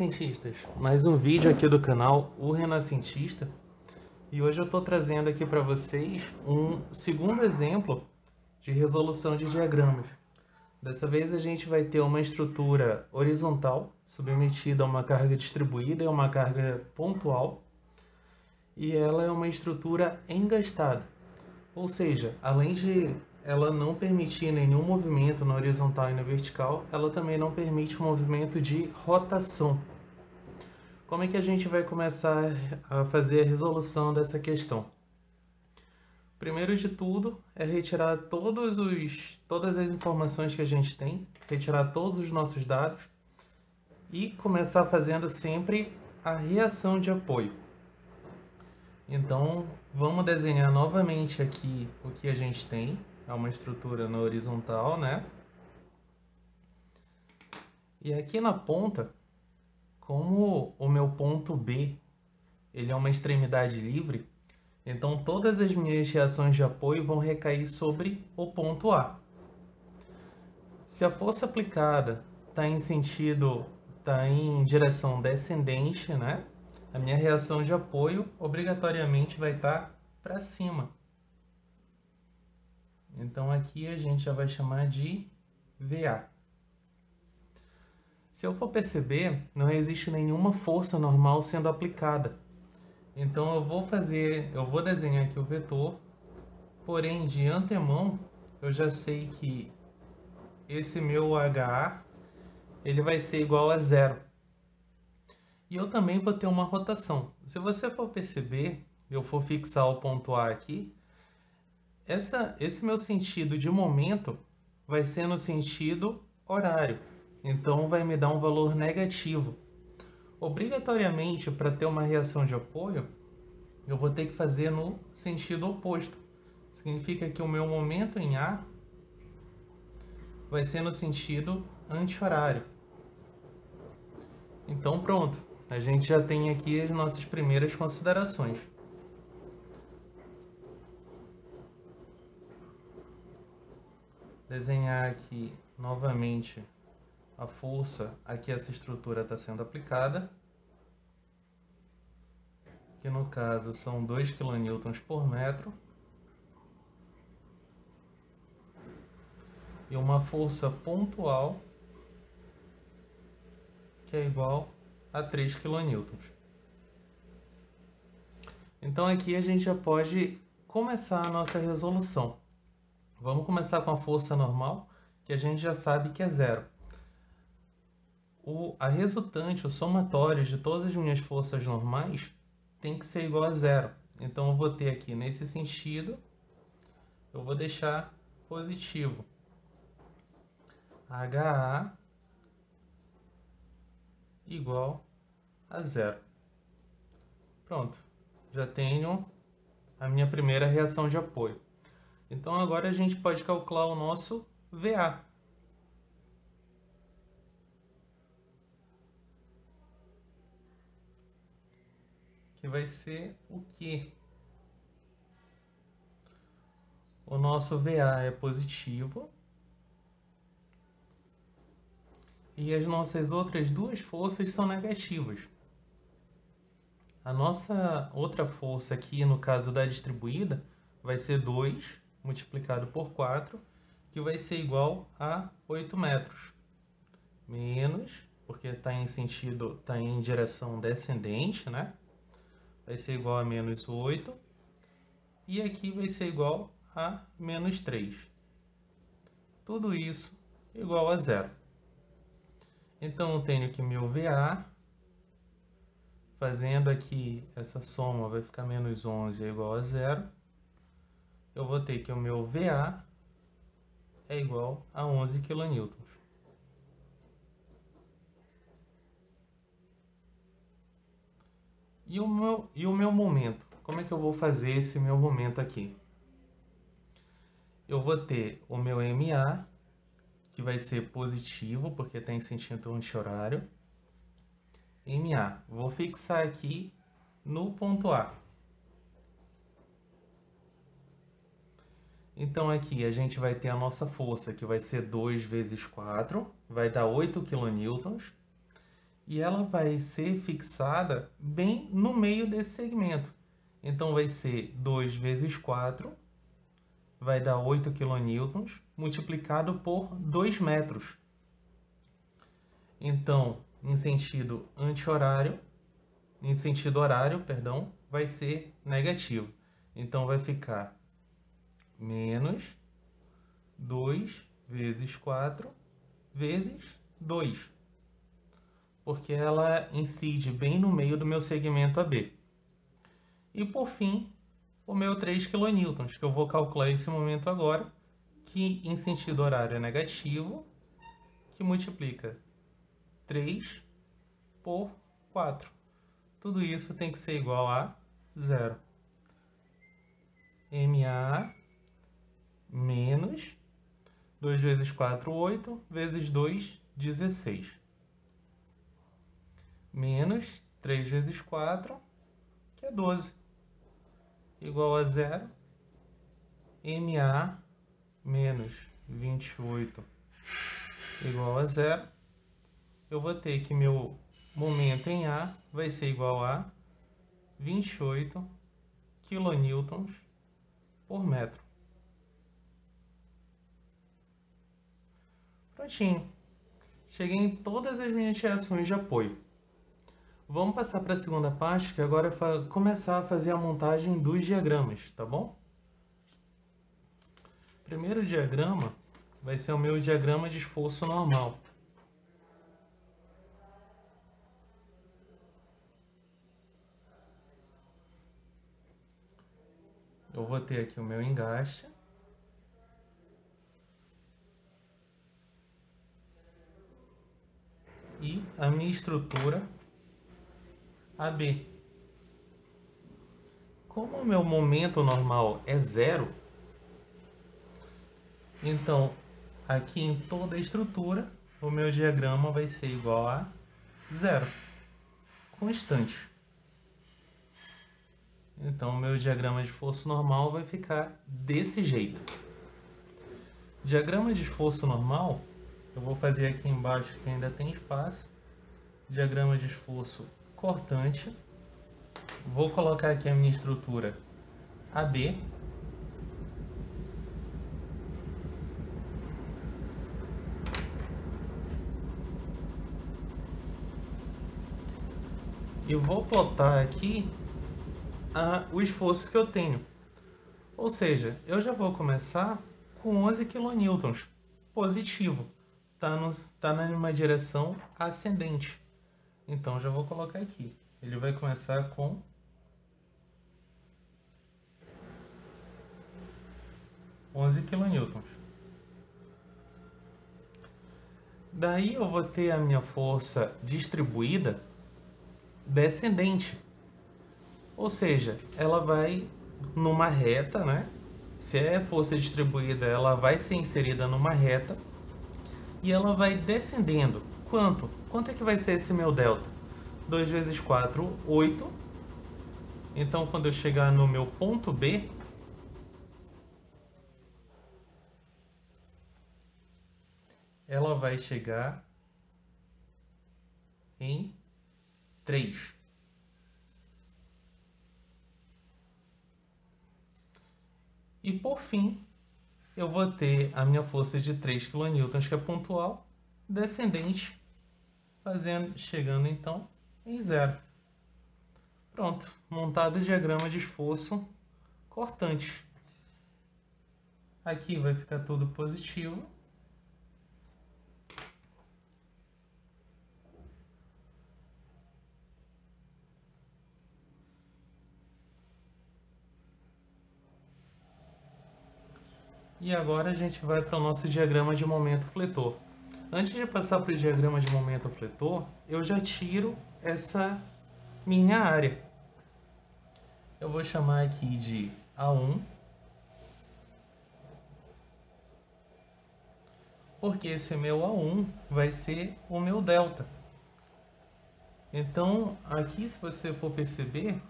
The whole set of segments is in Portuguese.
renascentistas, mais um vídeo aqui do canal O Renascentista, e hoje eu estou trazendo aqui para vocês um segundo exemplo de resolução de diagramas. Dessa vez a gente vai ter uma estrutura horizontal submetida a uma carga distribuída e uma carga pontual, e ela é uma estrutura engastada, ou seja, além de ela não permitir nenhum movimento na horizontal e na vertical, ela também não permite o movimento de rotação. Como é que a gente vai começar a fazer a resolução dessa questão? Primeiro de tudo é retirar todas as informações que a gente tem, retirar todos os nossos dados e começar fazendo sempre a reação de apoio. Então, vamos desenhar novamente aqui o que a gente tem. É uma estrutura na horizontal, né? E aqui na ponta, como o meu ponto B ele é uma extremidade livre, então todas as minhas reações de apoio vão recair sobre o ponto A. Se a força aplicada está em direção descendente, né? A minha reação de apoio obrigatoriamente vai estar para cima. Então aqui a gente já vai chamar de VA. Se eu for perceber, não existe nenhuma força normal sendo aplicada. Então eu vou desenhar aqui o vetor, porém de antemão eu já sei que esse meu HA ele vai ser igual a zero. E eu também vou ter uma rotação. Se você for perceber, eu for fixar o ponto A aqui, esse meu sentido de momento vai ser no sentido horário. Então vai me dar um valor negativo. Obrigatoriamente, para ter uma reação de apoio, eu vou ter que fazer no sentido oposto. Significa que o meu momento em A vai ser no sentido anti-horário. Então pronto, a gente já tem aqui as nossas primeiras considerações. Desenhar aqui novamente a força a que essa estrutura está sendo aplicada, que no caso são 2 kN por metro, e uma força pontual que é igual a 3 kN. Então aqui a gente já pode começar a nossa resolução. Vamos começar com a força normal, que a gente já sabe que é zero. A resultante, o somatório de todas as minhas forças normais tem que ser igual a zero. Então eu vou ter aqui nesse sentido, eu vou deixar positivo. HA igual a zero. Pronto, já tenho a minha primeira reação de apoio. Então agora a gente pode calcular o nosso VA. Que vai ser o quê? O nosso VA é positivo. E as nossas outras duas forças são negativas. A nossa outra força aqui, no caso da distribuída, vai ser 2 multiplicado por 4, que vai ser igual a 8 metros. Menos, porque está em direção descendente, né? Vai ser igual a menos 8. E aqui vai ser igual a menos 3. Tudo isso igual a zero. Então eu tenho que meu VA, fazendo aqui essa soma, vai ficar menos 11 é igual a zero. Eu vou ter que o meu VA é igual a 11 kN. E o meu momento? Como é que eu vou fazer esse meu momento aqui? Eu vou ter o meu MA, que vai ser positivo, porque está em sentido anti-horário. MA, vou fixar aqui no ponto A. Então aqui a gente vai ter a nossa força, que vai ser 2 vezes 4, vai dar 8 kN. e ela vai ser fixada bem no meio desse segmento. Então vai ser 2 vezes 4, vai dar 8 kN, multiplicado por 2 metros. Então, em sentido anti-horário, em sentido horário, perdão, vai ser negativo. Então vai ficar menos 2 vezes 4 vezes 2, porque ela incide bem no meio do meu segmento AB. E por fim, o meu 3 kN, que eu vou calcular esse momento agora, que em sentido horário é negativo, que multiplica 3 por 4. Tudo isso tem que ser igual a 0. MA menos 2 vezes 4, 8, vezes 2, 16. Menos 3 vezes 4, que é 12. Igual a 0. MA menos 28 igual a 0. Eu vou ter que meu momento em A vai ser igual a 28 kN por metro. Prontinho. Cheguei em todas as minhas reações de apoio. Vamos passar para a segunda parte, que agora é começar a fazer a montagem dos diagramas, tá bom? Primeiro diagrama vai ser o meu diagrama de esforço normal. Eu vou ter aqui o meu engaste. E a minha estrutura AB. Como o meu momento normal é 0, então aqui em toda a estrutura o meu diagrama vai ser igual a 0, constante. Então o meu diagrama de esforço normal vai ficar desse jeito. Diagrama de esforço normal, eu vou fazer aqui embaixo que ainda tem espaço. Diagrama de esforço cortante. Vou colocar aqui a minha estrutura AB. E vou plotar aqui o esforço que eu tenho. Ou seja, eu já vou começar com 11 kN positivo. Tá numa direção ascendente. Então já vou colocar aqui. Ele vai começar com 11 kN. Daí eu vou ter a minha força distribuída descendente. Ou seja, ela vai numa reta, né? Se é força distribuída, ela vai ser inserida numa reta e ela vai descendendo. Quanto? Quanto é que vai ser esse meu delta? 2 vezes 4, 8. Então, quando eu chegar no meu ponto B, ela vai chegar em 3. E por fim, eu vou ter a minha força de 3 kN, que é pontual, descendente, chegando então em 0. Pronto, montado o diagrama de esforço cortante. Aqui vai ficar tudo positivo. E agora a gente vai para o nosso diagrama de momento fletor. Antes de passar para o diagrama de momento fletor, eu já tiro essa minha área. Eu vou chamar aqui de A1, porque esse meu A1 vai ser o meu delta. Então, aqui, se você for perceber,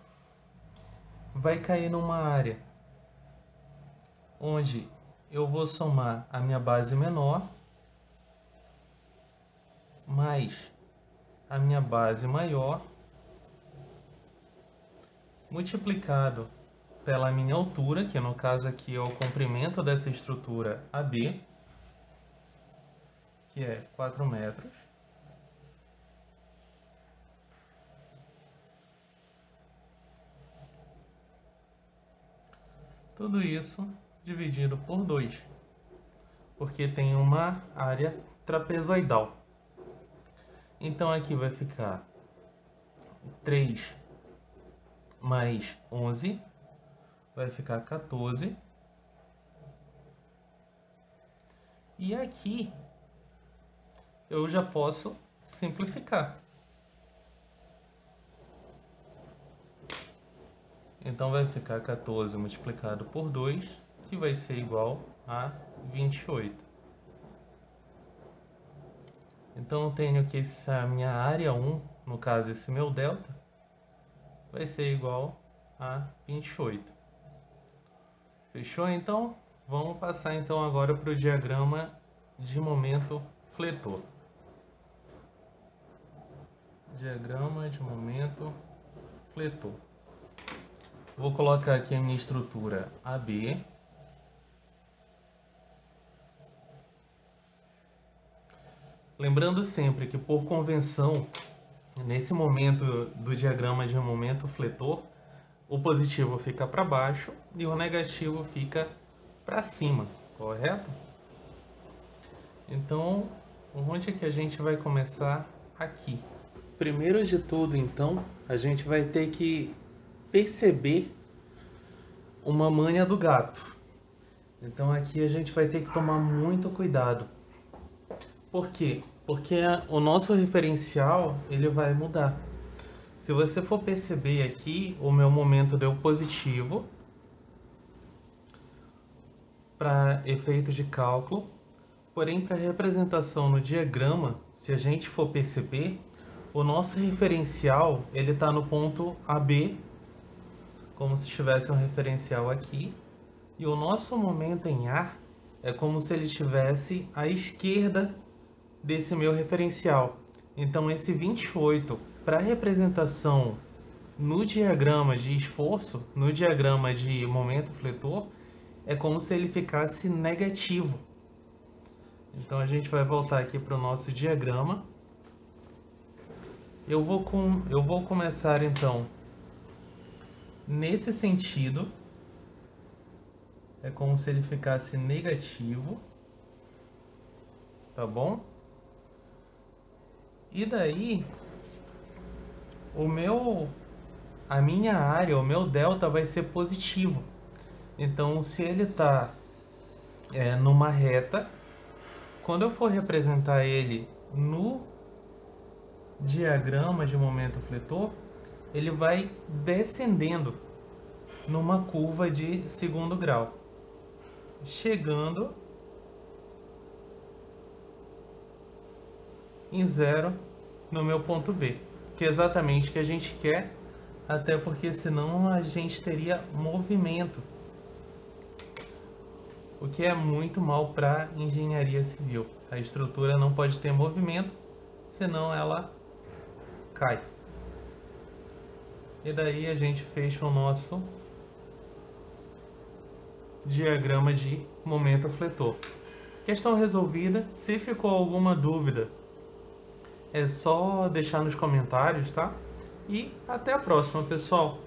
vai cair numa área onde eu vou somar a minha base menor mais a minha base maior multiplicado pela minha altura, que no caso aqui é o comprimento dessa estrutura AB, que é 4 metros. Tudo isso dividido por 2, porque tem uma área trapezoidal. Então aqui vai ficar 3 mais 11, vai ficar 14. E aqui eu já posso simplificar. Então vai ficar 14 multiplicado por 2, que vai ser igual a 28. Então eu tenho que essa minha área 1, no caso esse meu delta, vai ser igual a 28. Fechou? Então vamos passar então agora para o diagrama de momento fletor. Diagrama de momento fletor. Vou colocar aqui a minha estrutura AB. Lembrando sempre que, por convenção, nesse momento do diagrama de momento fletor, o positivo fica para baixo e o negativo fica para cima, correto? Então, onde é que a gente vai começar? Aqui. Primeiro de tudo, então, a gente vai ter que perceber uma manha do gato. Então aqui a gente vai ter que tomar muito cuidado. Por quê? Porque o nosso referencial ele vai mudar. Se você for perceber aqui, o meu momento deu positivo para efeitos de cálculo, porém para representação no diagrama, se a gente for perceber, o nosso referencial ele está no ponto AB, como se tivesse um referencial aqui, e o nosso momento em ar é como se ele estivesse à esquerda desse meu referencial. Então esse 28, para representação no diagrama de esforço, no diagrama de momento fletor, é como se ele ficasse negativo. Então a gente vai voltar aqui para o nosso diagrama. Eu vou começar então nesse sentido. É como se ele ficasse negativo, tá bom? E daí, a minha área, o meu delta vai ser positivo. Então, se ele está numa reta, quando eu for representar ele no diagrama de momento fletor, ele vai descendendo numa curva de segundo grau, chegando em 0 no meu ponto B, que é exatamente o que a gente quer, até porque senão a gente teria movimento, o que é muito mal para engenharia civil. A estrutura não pode ter movimento, senão ela cai. E daí a gente fecha o nosso diagrama de momento fletor. Questão resolvida. Se ficou alguma dúvida, é só deixar nos comentários, tá? E até a próxima, pessoal!